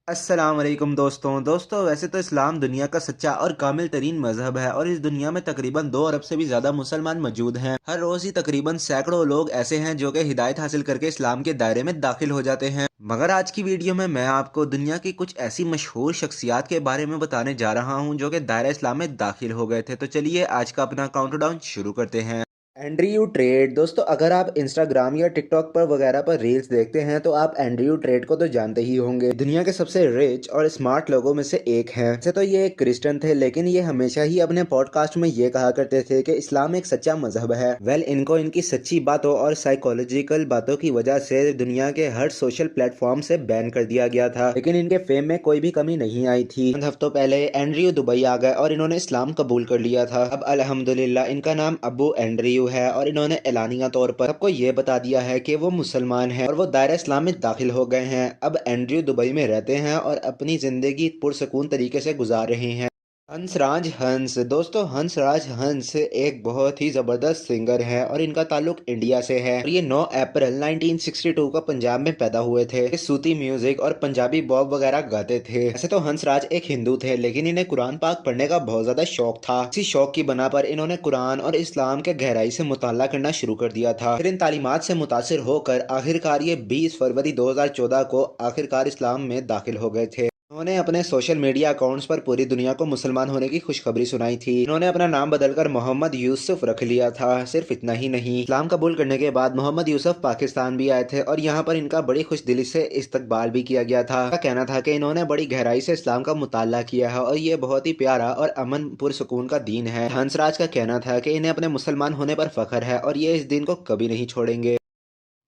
अस्सलाम वालेकुम दोस्तों वैसे तो इस्लाम दुनिया का सच्चा और कामिल तरीन मजहब है और इस दुनिया में तकरीबन 2 अरब से भी ज़्यादा मुसलमान मौजूद हैं। हर रोज़ ही तकरीबन सैकड़ों लोग ऐसे हैं जो कि हिदायत हासिल करके इस्लाम के दायरे में दाखिल हो जाते हैं। मगर आज की वीडियो में मैं आपको दुनिया की कुछ ऐसी मशहूर शख्सियात के बारे में बताने जा रहा हूँ जो कि दायरा इस्लाम में दाखिल हो गए थे। तो चलिए आज का अपना काउंटडाउन शुरू करते हैं। एंड्रयू ट्रेड दोस्तों, अगर आप इंस्टाग्राम या टिकटॉक पर वगैरह पर रील्स देखते हैं तो आप एंड्रयू ट्रेड को तो जानते ही होंगे। दुनिया के सबसे रिच और स्मार्ट लोगों में से एक हैं। वैसे तो ये एक क्रिश्चियन थे, लेकिन ये हमेशा ही अपने पॉडकास्ट में ये कहा करते थे कि इस्लाम एक सच्चा मजहब है। इनको इनकी सच्ची बातों और साइकोलॉजिकल बातों की वजह से दुनिया के हर सोशल प्लेटफॉर्म से बैन कर दिया गया था, लेकिन इनके फेम में कोई भी कमी नहीं आई थी। चंद हफ्तों पहले एंड्रयू दुबई आ गए और इन्होंने इस्लाम कबूल कर लिया था। अब अल्हम्दुलिल्लाह इनका नाम अबू एंड्रयू है और इन्होंने एलानिया तौर पर सबको ये बता दिया है कि वो मुसलमान हैं और वो दायरा इस्लाम में दाखिल हो गए हैं। अब एंड्रयू दुबई में रहते हैं और अपनी जिंदगी पुरसकून तरीके से गुजार रहे हैं। हंसराज हंस दोस्तों, हंसराज हंस एक बहुत ही जबरदस्त सिंगर है और इनका ताल्लुक इंडिया से है और ये 9 अप्रैल 1962 को पंजाब में पैदा हुए थे। ये सूती म्यूजिक और पंजाबी बॉब वगैरह गाते थे। वैसे तो हंसराज एक हिंदू थे, लेकिन इन्हें कुरान पाक पढ़ने का बहुत ज्यादा शौक था। इसी शौक की बना पर इन्होंने कुरान और इस्लाम के गहराई से मुताला करना शुरू कर दिया था। फिर इन तालीमात से मुतासिर होकर आखिरकार ये 20 फरवरी 2014 को आखिरकार इस्लाम में दाखिल हो गए थे। उन्होंने अपने सोशल मीडिया अकाउंट्स पर पूरी दुनिया को मुसलमान होने की खुशखबरी सुनाई थी। उन्होंने अपना नाम बदलकर मोहम्मद यूसुफ रख लिया था। सिर्फ इतना ही नहीं, इस्लाम कबूल करने के बाद मोहम्मद यूसुफ पाकिस्तान भी आए थे और यहाँ पर इनका बड़ी खुश दिली से इस्तकबाल भी किया गया था। उनका कहना था कि इन्होंने बड़ी गहराई से इस्लाम का मुताला किया है और ये बहुत ही प्यारा और अमन पुरसुकून का दीन है। हंसराज का कहना था कि इन्हें अपने मुसलमान होने पर फख्र है और ये इस दिन को कभी नहीं छोड़ेंगे।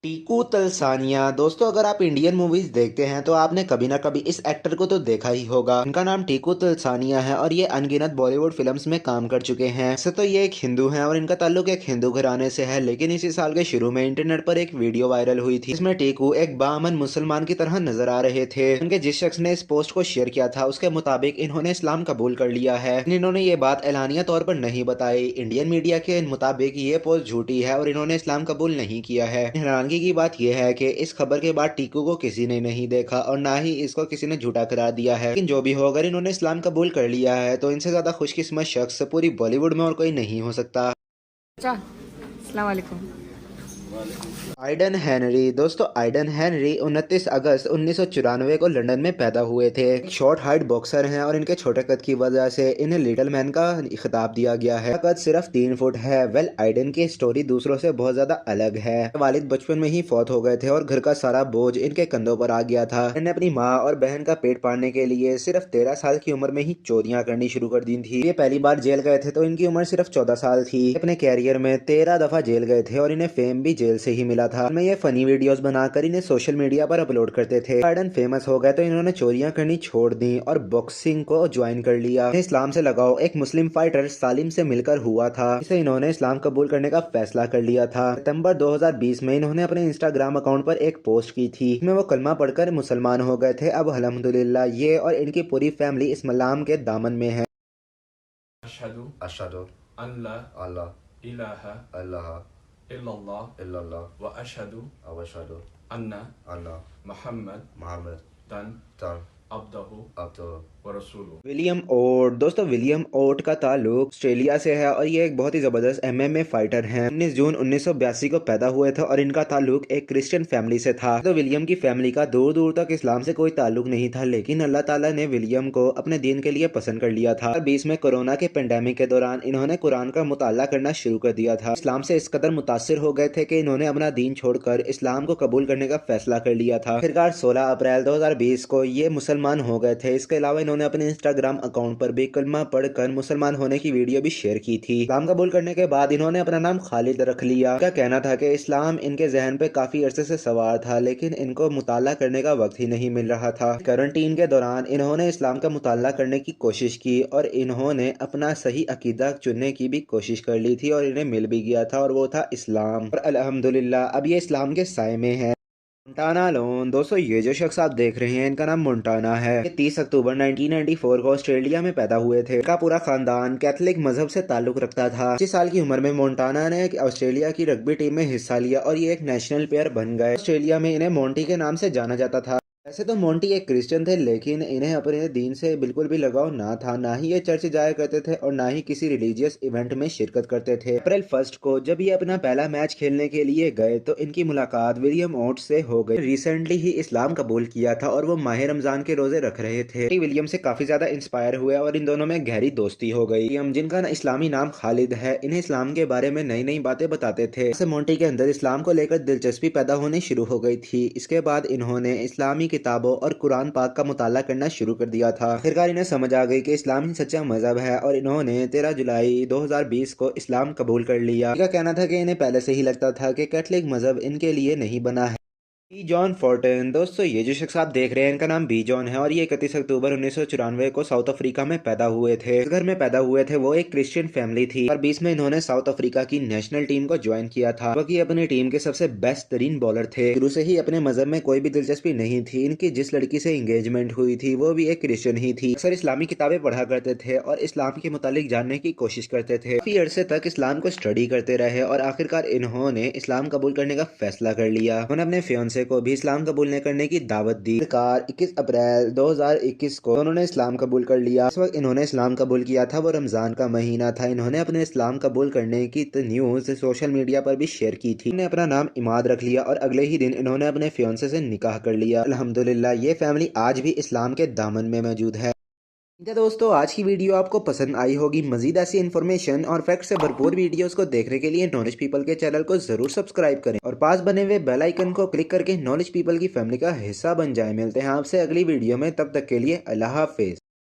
टीकू तलसानिया दोस्तों, अगर आप इंडियन मूवीज देखते हैं तो आपने कभी ना कभी इस एक्टर को तो देखा ही होगा। इनका नाम टीकू तलसानिया है और ये अनगिनत बॉलीवुड फिल्म्स में काम कर चुके हैं। वैसे तो ये एक हिंदू हैं और इनका ताल्लुक एक हिंदू घराने से है, लेकिन इसी साल के शुरू में इंटरनेट पर एक वीडियो वायरल हुई थी जिसमें टीकू एक बामन मुसलमान की तरह नजर आ रहे थे। उनके जिस शख्स ने इस पोस्ट को शेयर किया था उसके मुताबिक इन्होंने इस्लाम कबूल कर लिया है, लेकिन इन्होंने ये बात एलानिया तौर पर नहीं बताई। इंडियन मीडिया के मुताबिक ये पोस्ट झूठी है और इन्होंने इस्लाम कबूल नहीं किया है। हैरानगी की बात यह है कि इस खबर के बाद टीकू को किसी ने नहीं देखा और ना ही इसको किसी ने झूठा करार दिया है। लेकिन जो भी हो, अगर इन्होंने इस्लाम कबूल कर लिया है तो इनसे ज्यादा खुशकिस्मत शख्स पूरी बॉलीवुड में और कोई नहीं हो सकता। अच्छा, अस्सलाम वालेकुम। आइडन हेनरी दोस्तों, आइडन हेनरी 29 अगस्त 1994 को लंदन में पैदा हुए थे। एक शॉर्ट हाइट बॉक्सर हैं और इनके छोटे कद की वजह से इन्हें लिटिल मैन का खिताब दिया गया है। कद सिर्फ 3 फुट है। आइडन की स्टोरी दूसरों से बहुत ज्यादा अलग है। वालिद बचपन में ही फौत हो गए थे और घर का सारा बोझ इनके कंधों पर आ गया था। इन्हें अपनी माँ और बहन का पेट पालने के लिए सिर्फ 13 साल की उम्र में ही चोरियां करनी शुरू कर दी थी। ये पहली बार जेल गए थे तो इनकी उम्र सिर्फ 14 साल थी। अपने कैरियर में 13 दफा जेल गए थे और इन्हें फेम भी जेल से ही मिला था। में ये फनी वीडियोस बनाकर इन्हें सोशल मीडिया पर अपलोड करते थे। आइडन फेमस हो गए तो इन्होंने चोरियां करनी छोड़ दी और बॉक्सिंग को ज्वाइन कर लिया। इन्हें इस्लाम से लगाव एक मुस्लिम फाइटर सालिम से मिलकर हुआ था, इसे इन्होंने इस्लाम कबूल करने का फैसला कर लिया था। सितंबर 2020 में इन्होंने अपने इंस्टाग्राम अकाउंट पर एक पोस्ट की थी जिसमें वो कलमा पढ़कर मुसलमान हो गए थे। अब अल्हम्दुलिल्लाह ये और इनकी पूरी फैमिली इस्लाम के दामन में है। अशहदु अशहदु अन ला अल्ला इलाहा इल्लल्लाह इल्लल्लाह इल्लल्लाह व अशहदु व अशहदु अन्ना अन्ना मुहम्मद मुहम्मद तन तन अब्दहु अब्दुहु व रसूलुहु। विलियम ओट दोस्तों, विलियम ओट का ताल्लुक ऑस्ट्रेलिया से है और ये एक बहुत ही जबरदस्त एमएमए फाइटर हैं। 19 जून 1982 को पैदा हुए थे और इनका ताल्लुक एक क्रिश्चियन फैमिली से था। तो विलियम की फैमिली का दूर दूर तक इस्लाम से कोई ताल्लुक नहीं था, लेकिन अल्लाह ताला ने विलियम को अपने दीन के लिए पसंद कर लिया था। 20 में कोरोना के पेंडेमिक के दौरान इन्होंने कुरान का मुताला करना शुरू कर दिया था। इस्लाम से इस कदर मुतासिर हो गए थे कि इन्होंने अपना दीन छोड़कर इस्लाम को कबूल करने का फैसला कर लिया था। आखिरकार 16 अप्रैल 2020 को ये मुसलमान हो गए थे। इसके अलावा इन्होंने अपने इंस्टाग्राम अकाउंट पर भी कलमा पढ़कर मुसलमान होने की वीडियो भी शेयर की थी। इस्लाम कबूल करने के बाद इन्होंने अपना नाम खालिद रख लिया। इनका कहना था कि इस्लाम इनके जहन पे काफी अरसे से सवार था, लेकिन इनको मुताला करने का वक्त ही नहीं मिल रहा था। क्वारंटीन के दौरान इन्होंने इस्लाम का मुताला करने की कोशिश की और इन्होंने अपना सही अकीदा चुनने की भी कोशिश कर ली थी और इन्हें मिल भी गया था और वो था इस्लाम। और अल्हम्दुलिल्लाह अब ये इस्लाम के साए में है। मोंटाना लोन दोस्तों, ये जो शख्स आप देख रहे हैं इनका नाम मोंटाना है। ये 30 अक्टूबर 1994 को ऑस्ट्रेलिया में पैदा हुए थे। इनका पूरा खानदान कैथलिक मजहब से ताल्लुक रखता था। 25 साल की उम्र में मोंटाना ने ऑस्ट्रेलिया की रग्बी टीम में हिस्सा लिया और ये एक नेशनल प्लेयर बन गए। ऑस्ट्रेलिया में इन्हें मोंटी के नाम से जाना जाता था। वैसे तो मोंटी एक क्रिश्चियन थे, लेकिन इन्हें अपने दीन से बिल्कुल भी लगाव ना था। ना ही ये चर्च जाया करते थे और ना ही किसी रिलीजियस इवेंट में शिरकत करते थे। अप्रैल 1 को जब ये अपना पहला मैच खेलने के लिए गए तो इनकी मुलाकात विलियम ओट्स से हो गई। रिसेंटली ही इस्लाम कबूल किया था और वो माह रमजान के रोजे रख रहे थे। विलियम से काफी ज्यादा इंस्पायर हुए और इन दोनों में गहरी दोस्ती हो गई। विलियम, जिनका इस्लामी नाम खालिद है, इन्हें इस्लाम के बारे में नई नई बातें बताते थे। ऐसे मोंटी के अंदर इस्लाम को लेकर दिलचस्पी पैदा होनी शुरू हो गई थी। इसके बाद इन्होंने इस्लामी किताबों और कुरान पाक का मुताला करना शुरू कर दिया था। आखिरकार इन्हें समझ आ गई कि इस्लाम ही सच्चा मजहब है और इन्होंने 13 जुलाई 2020 को इस्लाम कबूल कर लिया। इनका कहना था कि इन्हें पहले से ही लगता था कि कैथलिक मजहब इनके लिए नहीं बना है। बी जॉन फोर्टन, दोस्तों ये जो शख्स आप देख रहे हैं इनका नाम बी जॉन है और ये 31 अक्टूबर 1994 को साउथ अफ्रीका में पैदा हुए थे। इस घर में पैदा हुए थे, वो एक क्रिश्चियन फैमिली थी और 20 में इन्होंने साउथ अफ्रीका की नेशनल टीम को ज्वाइन किया था। वो अपनी टीम के सबसे बेस्ट तरीन बॉलर थे। शुरू से ही अपने मजहब में कोई भी दिलचस्पी नहीं थी। इनकी जिस लड़की से एंगेजमेंट हुई थी वो भी एक क्रिश्चियन ही थी। अक्सर इस्लामी किताबें पढ़ा करते थे और इस्लाम के मुतालिक जानने की कोशिश करते थे। काफी अरसे तक इस्लाम को स्टडी करते रहे और आखिरकार इन्होंने इस्लाम कबूल करने का फैसला कर लिया। उन्होंने अपने फियांसे को भी इस्लाम कबूल करने की दावत दी। आखिरकार 21 अप्रैल 2021 को उन्होंने इस्लाम कबूल कर लिया। इस वक्त इन्होंने इस्लाम कबूल किया था वो रमजान का महीना था। इन्होंने अपने इस्लाम कबूल करने की न्यूज सोशल मीडिया पर भी शेयर की थी। इन्होंने अपना नाम इमाद रख लिया और अगले ही दिन इन्होंने अपने फियांसे से निकाह कर लिया। अल्हम्दुलिल्लाह ये फैमिली आज भी इस्लाम के दामन में मौजूद है। ठीक है दोस्तों, आज की वीडियो आपको पसंद आई होगी। मजीद ऐसी इन्फॉर्मेशन और फैक्ट से भरपूर वीडियोस को देखने के लिए नॉलेज पीपल के चैनल को जरूर सब्सक्राइब करें और पास बने हुए बेल आइकन को क्लिक करके नॉलेज पीपल की फैमिली का हिस्सा बन जाएं। मिलते हैं आपसे अगली वीडियो में, तब तक के लिए अल्लाह हाफिज।